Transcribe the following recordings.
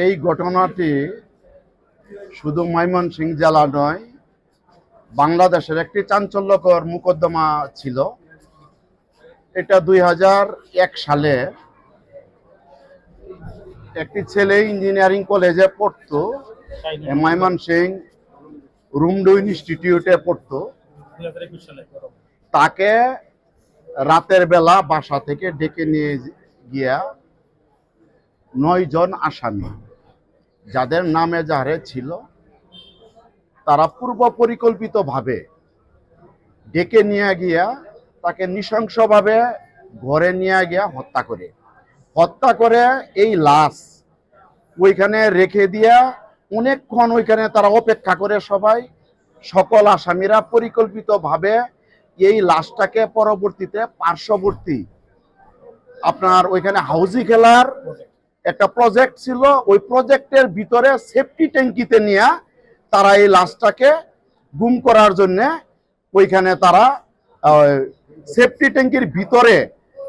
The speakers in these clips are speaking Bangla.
এই ঘটনাটি শুধু ময়মনসিংহ জেলা নয়, বাংলাদেশের একটি চাঞ্চল্যকর মোকদ্দমা ছিল। এটা 2001 সালে একটি ছেলে ইঞ্জিনিয়ারিং কলেজে পড়তো, ময়মনসিংহ রুমডু ইনস্টিটিউটে পড়তো। তাকে রাতের বেলা বাসা থেকে ডেকে নিয়ে গিয়া 9 জন আসামি, যাদের নামে যাহারে ছিল, তারা পূর্ব পরিকল্পিতভাবে ডেকে নিয়ে গিয়া তাকে নৃশংসভাবে ঘরে নিয়ে গিয়া হত্যা করে এই লাশ ওইখানে রেখে দিয়া অনেকক্ষণ ওইখানে তারা অপেক্ষা করে সকল আসামিরা পরিকল্পিতভাবে এই লাশটাকে পরবর্তীতে পার্শ্ববর্তী আপনার ওইখানে হাউজি খেলার একটা প্রজেক্ট ছিল, ওই প্রজেক্টের ভিতরে সেফটি ট্যাঙ্কিতে নিয়ে তারা এই লাশটাকে গুম করার জন্য ওইখানে তারা সেফটি ট্যাঙ্কির ভিতরে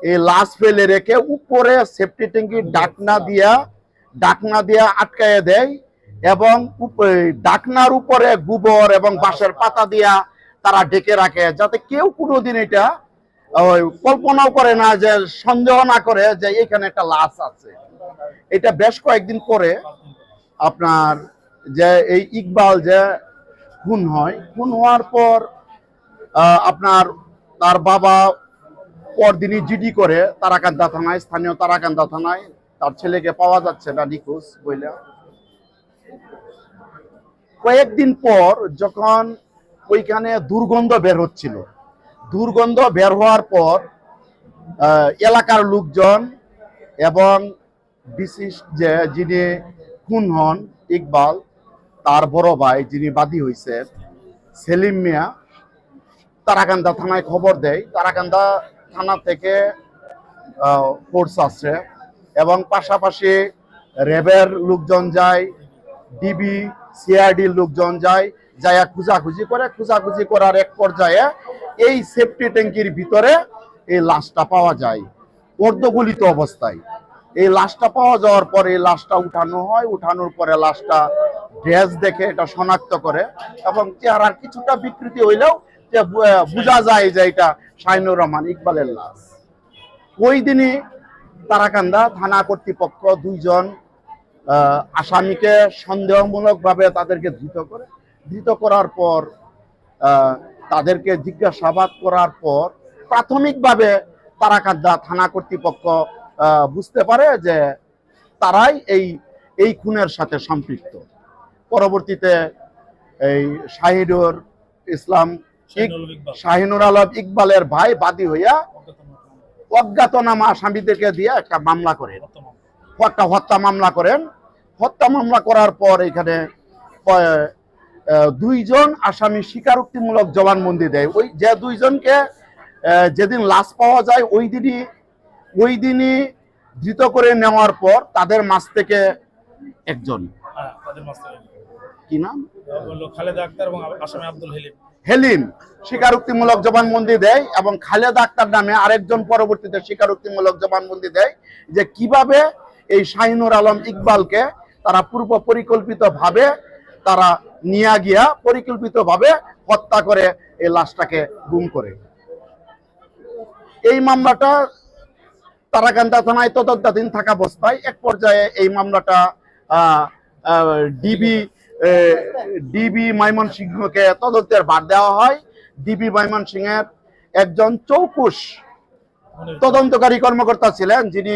এই লাশ ফেলে রেখে উপরে সেফটি ট্যাঙ্কির ডাকনা দিয়া আটকায় দেয় এবং ডাকনার উপরে গোবর এবং বাঁশের পাতা দিয়া তারা ঢেকে রাখে, যাতে কেউ কোনোদিন এটা কল্পনাও করে না, যে সন্দেহ না করে যে এখানে একটা লাশ আছে। এটা বেশ কয়েকদিন পরে আপনার যে এই ইকবাল যে খুন হওয়ার পর আপনার তার বাবা পরদিনই জিডি করে তারাকান্দা থানায়, স্থানীয় তারাকান্দা থানায়, তার ছেলেকে পাওয়া যাচ্ছে না, নিখোঁজ বইলা। কয়েকদিন পর যখন ওইখানে দুর্গন্ধ বের হচ্ছিল, দুর্গন্ধ বের হওয়ার পর এলাকার লোকজন এবং বিশেষ যে যিনি খুন হন ইকবাল, তার বড় ভাই যিনি বাদী হয়েছে সেলিম মিয়া, তারাকান্দা থানায় খবর দেয়। তারাকান্দা থানা থেকে ফোর্স আসছে এবং পাশাপাশি র্যাবের লোকজন যায়, ডিবি সিআরডির লোকজন যায়, খোঁজাখুঁজি করার এক পর্যায়ে এই সেফটি ট্যাঙ্কির ভিতরে এই লাশটা পাওয়া যায় অর্ধগলিত অবস্থায়। এই লাশটা পাওয়া যাওয়ার পরে এই লাশটা উঠানোর পরে লাশটা ড্রেস দেখে এটা শনাক্ত করে এবং চেহারার কিছুটা বিকৃতি হইলেও যে বোঝা যায় যে এটা শাহিনুর রহমান ইকবালের লাশ। ওই দিনই তারাকান্দা থানা কর্তৃপক্ষ 2 জন আসামিকে সন্দেহমূলকভাবে তাদেরকে ধৃত করার পর তাদেরকে জিজ্ঞাসাবাদ করার পর প্রাথমিকভাবে তারাকান্দা থানা কর্তৃপক্ষ বুঝতে পারে যে তারাই এই খুনের সাথে সম্পৃক্ত। পরবর্তীতে এই শাহিনুর আলম ইকবালের ভাই বাদী হইয়া অজ্ঞাতনামা আসামিদেরকে দিয়ে একটা মামলা করেন, হত্যা মামলা করেন। হত্যা মামলা করার পর এখানে 2 জন আসামি স্বীকারোক্তিমূলক জবানবন্দি দেয়। ওই যে 2 জনকে যেদিন লাশ পাওয়া যায় ওই দিনই ধৃত করে নেওয়ার পর তাদের মাঝ থেকে একজন, কি নাম, খালেদা আক্তার এবং আসামি আব্দুল হেলিম স্বীকারোক্তিমূলক জবানবন্দি দেয় এবং খালেদা আক্তার নামে আরেকজন পরবর্তীতে স্বীকারোক্তিমূলক জবানবন্দি দেয় যে কিভাবে এই শাহিনুর আলম ইকবালকে তারা পূর্ব পরিকল্পিতভাবে তারা নিয়ে গিয়া পরিকল্পিতভাবে হত্যা করে এই লাশটাকে গুম করে। এই মামলাটা তারাকান্দা থানায় তদন্তাধীন থাকা অবস্থায় এক পর্যায়ে এই মামলাটা ডিবি ময়মনসিংহকে তদন্তের ভার দেওয়া হয়। ডিবি ময়মনসিংহের একজন চৌকুশ তদন্তকারী কর্মকর্তা ছিলেন, যিনি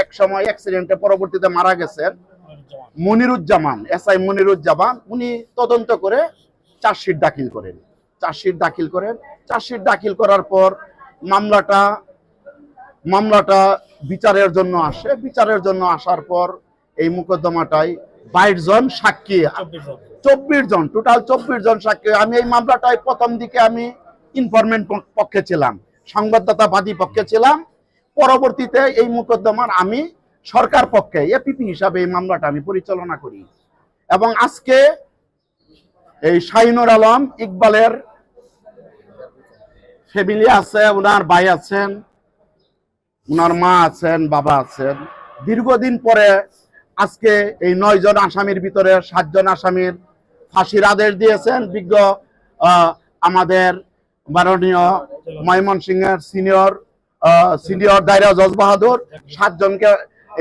এক সময় অ্যাক্সিডেন্টে পরবর্তীতে মারা গেছেন, মনিরুজ্জামান, এসআই মনিরুজ্জামান। উনি তদন্ত করে চার্জশিট দাখিল করার পর মামলাটা বিচারের জন্য আসার পর এই মোকদ্দমাটায় 22 জন সাক্ষী, 24 জন। 24 জন, টোটাল 24 জন সাক্ষী। আমি এই মামলাটায় প্রথম দিকে আমি ইনফরমেন্ট পক্ষে ছিলাম, সংবাদদাতা বাদী পক্ষে ছিলাম। পরবর্তীতে এই মোকদ্দমার আমি সরকার পক্ষে এপিপি হিসাবে এই মামলাটা আমি পরিচালনা করি। এবং আজকে এই শাহিনুর আলম ইকবালের ফ্যামিলি আছে, ওনার ভাই আছেন, ওনার মা আছেন, বাবা আছেন। দীর্ঘদিন পরে আজকে এই 9 জন আসামির ভিতরে 7 জন আসামির ফাঁসির আদেশ দিয়েছেন বিজ্ঞ আমাদের মাননীয় ময়মনসিংহের সিনিয়র দায়রা জজ বাহাদুর। 7 জনকে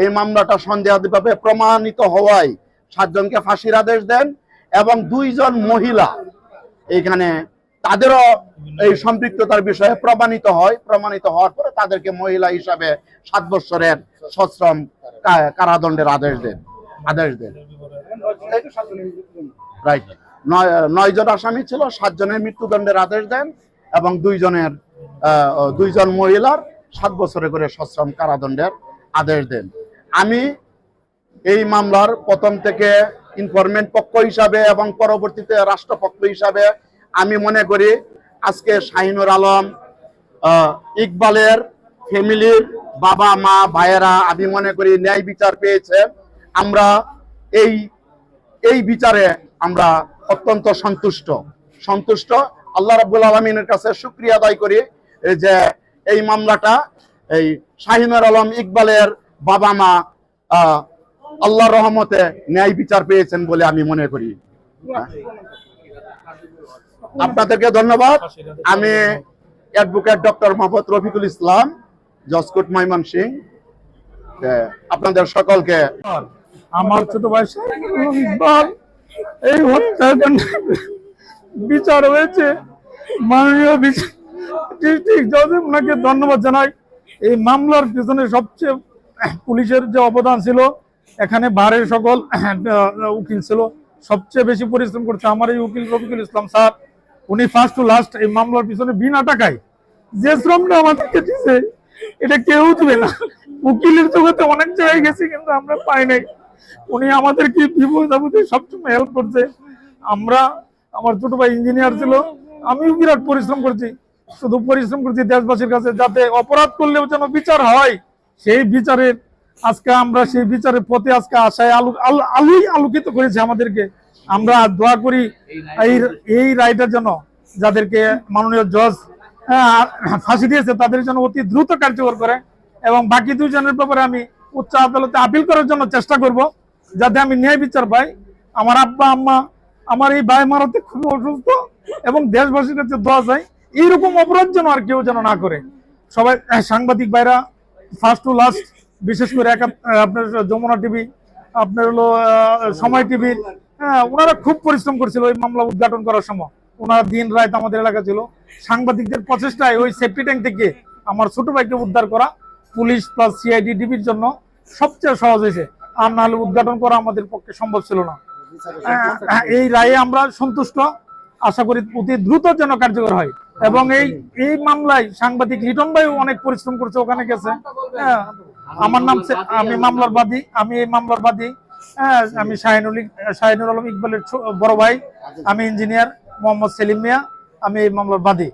এই মামলাটা সন্দেহাতীতভাবে প্রমাণিত হওয়ায় 7 জনকে ফাঁসির আদেশ দেন। এবং 2 জন মহিলা এইখানে তাদেরও এই সম্পৃক্ততার বিষয়ে প্রমাণিত হয়। প্রমাণিত হওয়ার পরে তাদেরকে মহিলা হিসাবে 7 বছরের সশ্রম কারাদণ্ডের আদেশ দেন। রাইট, 9 জন আসামি ছিল, 7 জনের মৃত্যুদণ্ডের আদেশ দেন এবং 2 জন মহিলার 7 বছরে করে সশ্রম কারাদণ্ডের আদেশ দেন। আমি এই মামলার প্রথম থেকে ইনফরমেন্ট পক্ষ হিসাবে এবং পরবর্তীতে রাষ্ট্রপক্ষ হিসাবে আমি মনে করি আজকে শাহিনুর আলম ইকবালের ফ্যামিলির বাবা মা ভাইয়েরা আমি মনে করি ন্যায় বিচার পেয়েছে। আমরা এই বিচারে আমরা অত্যন্ত সন্তুষ্ট। আল্লাহ রাব্বুল আলামিনের কাছে শুকরিয়া আদায় করি যে এই মামলাটা এই শাহিনুর আলম ইকবালের বাবা মা আল্লাহর রহমতে ন্যায় বিচার পেয়েছেন বলে আমি মনে করি। আপনাদেরকে ধন্যবাদ। আমি advocate doctor Mohammad Rafiqul Islam, judge court Mymensingh. আপনাদের সকলকে আমার ছোট ভাই ইকবাল এই হত্যাকাণ্ড বিচার হয়েছে। মাননীয় ডিস্ট্রিক্ট জজ ওনাকে ধন্যবাদ জানাই। এই মামলার পিছনে সবচেয়ে পুলিশের যে অবদান ছিল, এখানে বারের সকল উকিল ছিল, সবচেয়ে বেশি পরিশ্রম করছে আমার এই উকিল রফিকুল ইসলাম স্যার। উনি ফার্স্ট টু লাস্ট এই মামলার পিছনে বিনা টাকায় যে শ্রমটা আমাদেরকে দিচ্ছে এটা কেউ দিবে না। উকিলের জগতে অনেক জায়গায় গেছি কিন্তু আমরা পাই নাই। উনি আমাদেরকে বিপদ আপদে সবসময় হেল্প করছে। আমার ছোট ভাই ইঞ্জিনিয়ার ছিল, আমিও বিরাট পরিশ্রম করছি। শুধু পরিশ্রম করছি দেশবাসীর কাছে যাতে অপরাধ করলেও যেন বিচার হয়। সেই বিচারের আজকে আমরা সেই বিচারের পথে আজকে আশায় আলোকিত করেছে আমাদেরকে। আমরা দোয়া করি এই রায়টার জন্য, যাদেরকে মাননীয় জজ ফাঁসি দিয়েছে তাদের জন্য অতি দ্রুত কার্যকর করে। এবং বাকি 2 জনের ব্যাপারে আমি উচ্চ আদালতে আপিল করার জন্য চেষ্টা করব, যাতে আমি ন্যায় বিচার পাই। আমার আব্বা আম্মা, আমার এই ভাই মারাতে খুব অসুস্থ এবং দেশবাসীর কাছে দোয়া চাই এইরকম অপরাধ যেন আর কেউ যেন না করে। সবাই সাংবাদিক ভাইরা ফার্স্ট টু লাস্ট, বিশেষ করে আপনার যমুনা টিভি, আপনার হলো সময় টিভির, ওনারা খুব পরিশ্রম করছিল ওই মামলা উদ্ঘাটন করার সময়। ওনারা দিন রাত আমাদের এলাকা ছিল। সাংবাদিকদের প্রচেষ্টায় ওই সেফটি ট্যাঙ্ক থেকে আমার ছোট ভাইকে উদ্ধার করা পুলিশ প্লাস সিআইডি ডিবির জন্য সবচেয়ে সহজ হয়েছে। আর নাহলে উদ্ঘাটন করা আমাদের পক্ষে সম্ভব ছিল না। এই রায়ে আমরা সন্তুষ্ট। আশা করি অতি দ্রুত যেন কার্যকর হয়। এবং এই মামলায় সাংবাদিক লিটন ভাই অনেক পরিশ্রম করছে, ওখানে গেছে। আমার নাম, আমি এই মামলার বাদী। আমি শাহিনুর আলম ইকবালের বড় ভাই। আমি ইঞ্জিনিয়ার মোহাম্মদ সেলিম মিয়া, আমি এই মামলার বাদী।